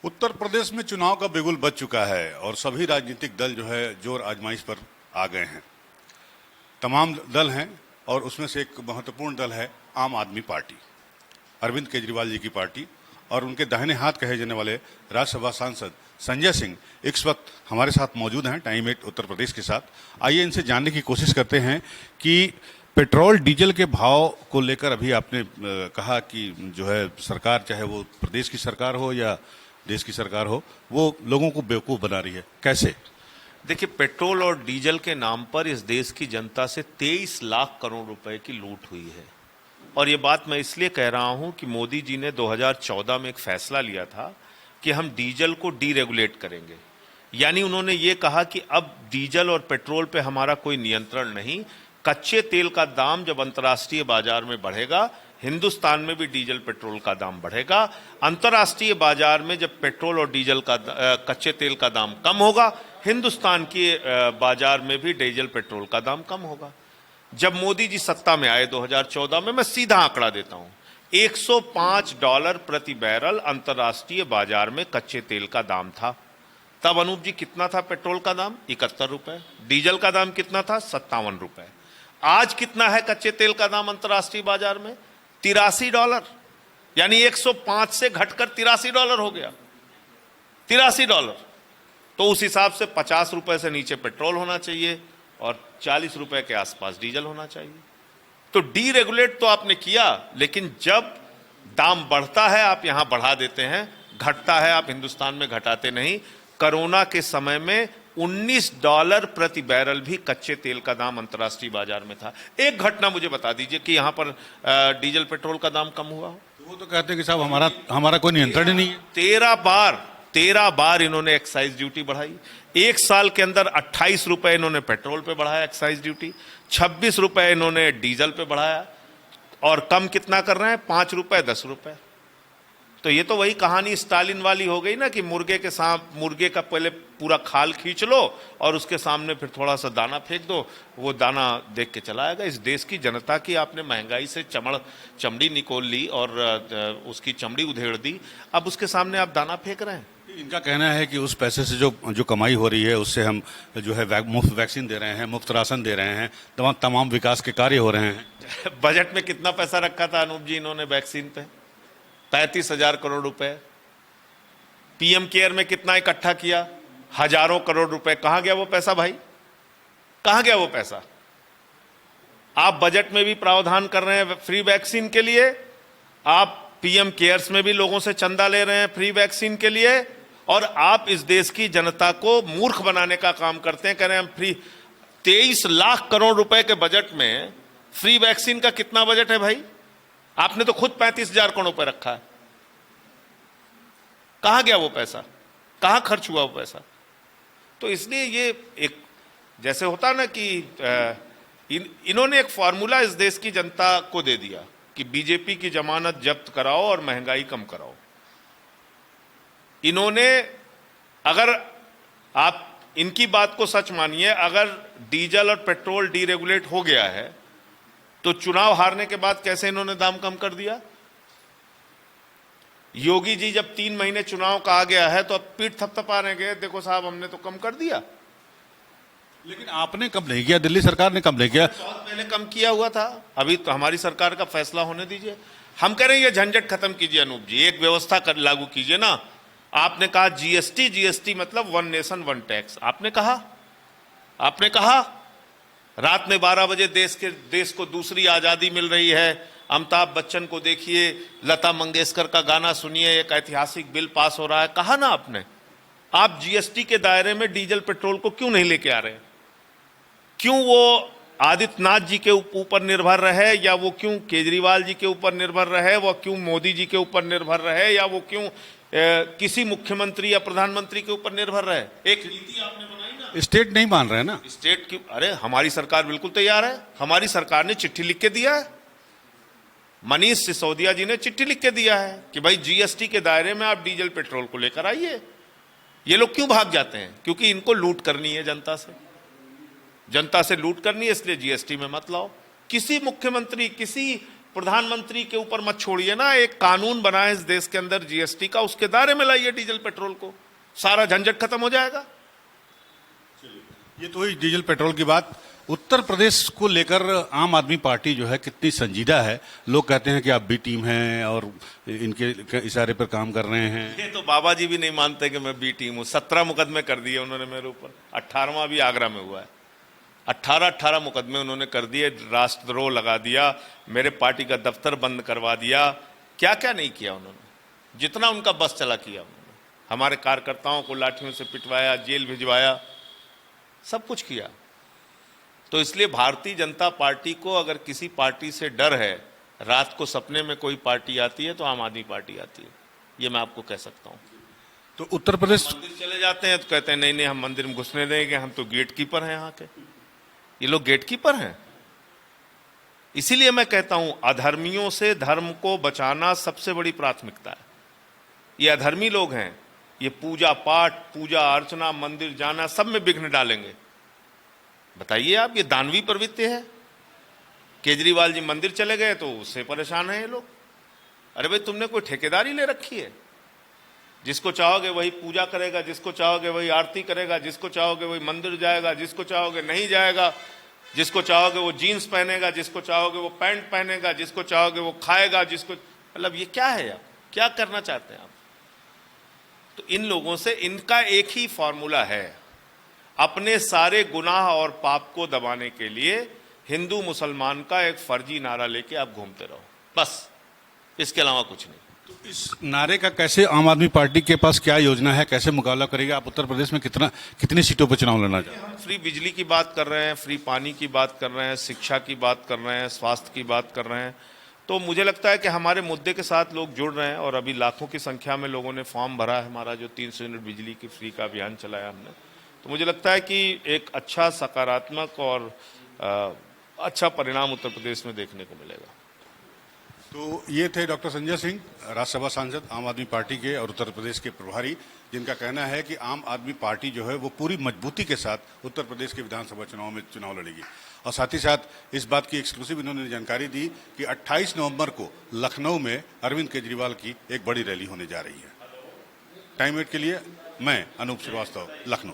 उत्तर प्रदेश में चुनाव का बिगुल बज चुका है और सभी राजनीतिक दल जो है जोर आजमाइश पर आ गए हैं। तमाम दल हैं और उसमें से एक महत्वपूर्ण दल है आम आदमी पार्टी, अरविंद केजरीवाल जी की पार्टी, और उनके दाहिने हाथ कहे जाने वाले राज्यसभा सांसद संजय सिंह इस वक्त हमारे साथ मौजूद हैं टाइम 8 उत्तर प्रदेश के साथ। आइए इनसे जानने की कोशिश करते हैं कि पेट्रोल डीजल के भाव को लेकर अभी आपने कहा कि जो है सरकार, चाहे वो प्रदेश की सरकार हो या देश की सरकार हो, वो लोगों को बेवकूफ़ बना रही है। कैसे? देखिए, पेट्रोल और डीजल के नाम पर इस देश की जनता से 23 लाख करोड़ रुपए की लूट हुई है। और ये बात मैं इसलिए कह रहा हूं कि मोदी जी ने 2014 में एक फैसला लिया था कि हम डीजल को डीरेगुलेट करेंगे। यानी उन्होंने ये कहा कि अब डीजल और पेट्रोल पे हमारा कोई नियंत्रण नहीं। कच्चे तेल का दाम जब अंतर्राष्ट्रीय बाजार में बढ़ेगा, हिंदुस्तान में भी डीजल पेट्रोल का दाम बढ़ेगा। अंतर्राष्ट्रीय बाजार में जब पेट्रोल और डीजल का कच्चे तेल का दाम कम होगा, हिंदुस्तान के बाजार में भी डीजल पेट्रोल का दाम कम होगा। जब मोदी जी सत्ता में आए 2014 में, मैं सीधा आंकड़ा देता हूं, $105 प्रति बैरल अंतर्राष्ट्रीय बाजार में कच्चे तेल का दाम था। तब अनूप जी कितना था पेट्रोल का दाम? 71 रुपए। डीजल का दाम कितना था? 57 रुपए। आज कितना है कच्चे तेल का दाम अंतर्राष्ट्रीय बाजार में? $83। यानी 105 से घटकर $83 हो गया। $83। तो उस हिसाब से 50 रुपए से नीचे पेट्रोल होना चाहिए और 40 रुपए के आसपास डीजल होना चाहिए। तो डीरेगुलेट तो आपने किया, लेकिन जब दाम बढ़ता है आप यहां बढ़ा देते हैं, घटता है आप हिंदुस्तान में घटाते नहीं। कोरोना के समय में $19 प्रति बैरल भी कच्चे तेल का दाम अंतर्राष्ट्रीय बाजार में था। एक घटना मुझे बता दीजिए कि यहां पर डीजल पेट्रोल का दाम कम हुआ हो। तो वो तो कहते हैं कि साहब हमारा कोई नियंत्रण ही नहीं है। 13 बार इन्होंने एक्साइज ड्यूटी बढ़ाई। एक साल के अंदर 28 रुपए इन्होंने पेट्रोल पे बढ़ाया एक्साइज ड्यूटी, 26 रुपए इन्होंने डीजल पे बढ़ाया, और कम कितना कर रहे हैं? 5 रुपए 10 रुपए। तो ये तो वही कहानी स्टालिन वाली हो गई ना कि मुर्गे का पहले पूरा खाल खींच लो और उसके सामने फिर थोड़ा सा दाना फेंक दो, वो दाना देख के चला आएगा। इस देश की जनता की आपने महंगाई से चमड़ी निकोल ली और उसकी चमड़ी उधेड़ दी, अब उसके सामने आप दाना फेंक रहे हैं। इनका कहना है कि उस पैसे से जो कमाई हो रही है उससे हम जो है मुफ्त वैक्सीन दे रहे हैं, मुफ्त राशन दे रहे हैं, तमाम विकास के कार्य हो रहे हैं। बजट में कितना पैसा रखा था अनूप जी इन्होंने वैक्सीन पे? 35,000 करोड़ रुपए। पीएम केयर में कितना इकट्ठा किया? हजारों करोड़ रुपए। कहां गया वो पैसा भाई? कहां गया वो पैसा? आप बजट में भी प्रावधान कर रहे हैं फ्री वैक्सीन के लिए, आप पीएम केयर्स में भी लोगों से चंदा ले रहे हैं फ्री वैक्सीन के लिए, और आप इस देश की जनता को मूर्ख बनाने का काम करते हैं। कह रहे हैं हम फ्री। 23 लाख करोड़ रुपए के बजट में फ्री वैक्सीन का कितना बजट है भाई? आपने तो खुद 35,000 करोड़ रुपए रखा है। कहां गया वो पैसा? कहां खर्च हुआ वो पैसा? तो इसलिए ये एक जैसे होता ना कि इन्होंने एक फॉर्मूला इस देश की जनता को दे दिया कि बीजेपी की जमानत जब्त कराओ और महंगाई कम कराओ। इन्होंने, अगर आप इनकी बात को सच मानिए, अगर डीजल और पेट्रोल डीरेगुलेट हो गया है तो चुनाव हारने के बाद कैसे इन्होंने दाम कम कर दिया? योगी जी जब 3 महीने चुनाव का आ गया है तो अब पीठ थपथपा रहे गए, देखो साहब हमने तो कम कर दिया। लेकिन आपने कब नहीं किया? दिल्ली सरकार ने कब नहीं किया? बहुत पहले कम किया हुआ था। अभी तो हमारी सरकार का फैसला होने दीजिए। हम कह रहे हैं ये झंझट खत्म कीजिए अनूप जी, एक व्यवस्था कर लागू कीजिए ना। आपने कहा जीएसटी मतलब वन नेशन वन टैक्स। आपने कहा रात में 12 बजे देश को दूसरी आजादी मिल रही है। अमिताभ बच्चन को देखिए, लता मंगेशकर का गाना सुनिए, एक ऐतिहासिक बिल पास हो रहा है। कहा ना आपने। आप जीएसटी के दायरे में डीजल पेट्रोल को क्यों नहीं लेके आ रहे? क्यों वो आदित्यनाथ जी के ऊपर निर्भर रहे, या वो क्यों केजरीवाल जी के ऊपर निर्भर रहे, वो क्यों मोदी जी के ऊपर निर्भर रहे, या वो क्यों किसी मुख्यमंत्री या प्रधानमंत्री के ऊपर निर्भर रहे? एक नीति आपने बनाई ना। स्टेट नहीं मान रहे ना। स्टेट की, अरे हमारी सरकार बिल्कुल तैयार है। हमारी सरकार ने चिट्ठी लिख के दिया है, मनीष सिसोदिया जी ने चिट्ठी लिख के दिया है कि भाई जीएसटी के दायरे में आप डीजल पेट्रोल को लेकर आइए। ये लोग क्यों भाग जाते हैं? क्योंकि इनको लूट करनी है जनता से लूट करनी है, इसलिए जीएसटी में मत लाओ। किसी मुख्यमंत्री, किसी प्रधानमंत्री के ऊपर मत छोड़िए ना, एक कानून बना है इस देश के अंदर जीएसटी का, उसके दायरे में लाइए डीजल पेट्रोल को, सारा झंझट खत्म हो जाएगा। ये तो हुई डीजल पेट्रोल की बात। उत्तर प्रदेश को लेकर आम आदमी पार्टी जो है कितनी संजीदा है। लोग कहते हैं कि आप बी टीम हैं और इनके इशारे पर काम कर रहे हैं। ये तो बाबा जी भी नहीं मानते कि मैं बी टीम हूं। 17 मुकदमे कर दिए उन्होंने मेरे ऊपर, 18वां भी आगरा में हुआ है। 18 मुकदमे उन्होंने कर दिए, राष्ट्रद्रोह लगा दिया, मेरे पार्टी का दफ्तर बंद करवा दिया। क्या क्या नहीं किया उन्होंने, जितना उनका बस चला किया उन्होंने। हमारे कार्यकर्ताओं को लाठियों से पिटवाया, जेल भिजवाया, सब कुछ किया। तो इसलिए भारतीय जनता पार्टी को अगर किसी पार्टी से डर है, रात को सपने में कोई पार्टी आती है तो आम आदमी पार्टी आती है, ये मैं आपको कह सकता हूं। तो उत्तर प्रदेश मंदिर चले जाते हैं तो कहते हैं नहीं नहीं हम मंदिर में घुसने देंगे, हम तो गेट कीपर हैं यहाँ के। ये लोग गेट कीपर हैं। इसीलिए मैं कहता हूं अधर्मियों से धर्म को बचाना सबसे बड़ी प्राथमिकता है। ये अधर्मी लोग हैं, ये पूजा पाठ, पूजा अर्चना, मंदिर जाना, सब में विघ्न डालेंगे। बताइए आप, ये दानवी प्रवृत्ति है। केजरीवाल जी मंदिर चले गए तो उससे परेशान है ये लोग। अरे भाई तुमने कोई ठेकेदारी ले रखी है? जिसको चाहोगे वही पूजा करेगा, जिसको चाहोगे वही आरती करेगा, जिसको चाहोगे वही मंदिर जाएगा, जिसको चाहोगे नहीं जाएगा, जिसको चाहोगे वो जीन्स पहनेगा, जिसको चाहोगे वो पैंट पहनेगा, जिसको चाहोगे वो खाएगा, जिसको, मतलब ये क्या है? आप क्या करना चाहते हैं आप? तो इन लोगों से इनका एक ही फॉर्मूला है, अपने सारे गुनाह और पाप को दबाने के लिए हिंदू मुसलमान का एक फर्जी नारा लेके आप घूमते रहो, बस, इसके अलावा कुछ नहीं। तो इस नारे का कैसे आम आदमी पार्टी के पास क्या योजना है, कैसे मुकाबला करेगा? आप उत्तर प्रदेश में कितनी सीटों पर चुनाव लड़ना चाहते हैं? फ्री बिजली की बात कर रहे हैं, फ्री पानी की बात कर रहे हैं, शिक्षा की बात कर रहे हैं, स्वास्थ्य की बात कर रहे हैं। तो मुझे लगता है कि हमारे मुद्दे के साथ लोग जुड़ रहे हैं और अभी लाखों की संख्या में लोगों ने फॉर्म भरा है। हमारा जो 300 यूनिट बिजली की फ्री का अभियान चलाया हमने, तो मुझे लगता है कि एक अच्छा सकारात्मक और अच्छा परिणाम उत्तर प्रदेश में देखने को मिलेगा। तो ये थे डॉक्टर संजय सिंह, राज्यसभा सांसद आम आदमी पार्टी के और उत्तर प्रदेश के प्रभारी, जिनका कहना है कि आम आदमी पार्टी जो है वो पूरी मजबूती के साथ उत्तर प्रदेश के विधानसभा चुनाव में चुनाव लड़ेगी। और साथ ही साथ इस बात की एक्सक्लूसिव इन्होंने जानकारी दी कि 28 नवंबर को लखनऊ में अरविंद केजरीवाल की एक बड़ी रैली होने जा रही है। टाइम 8 के लिए मैं अनूप श्रीवास्तव, लखनऊ।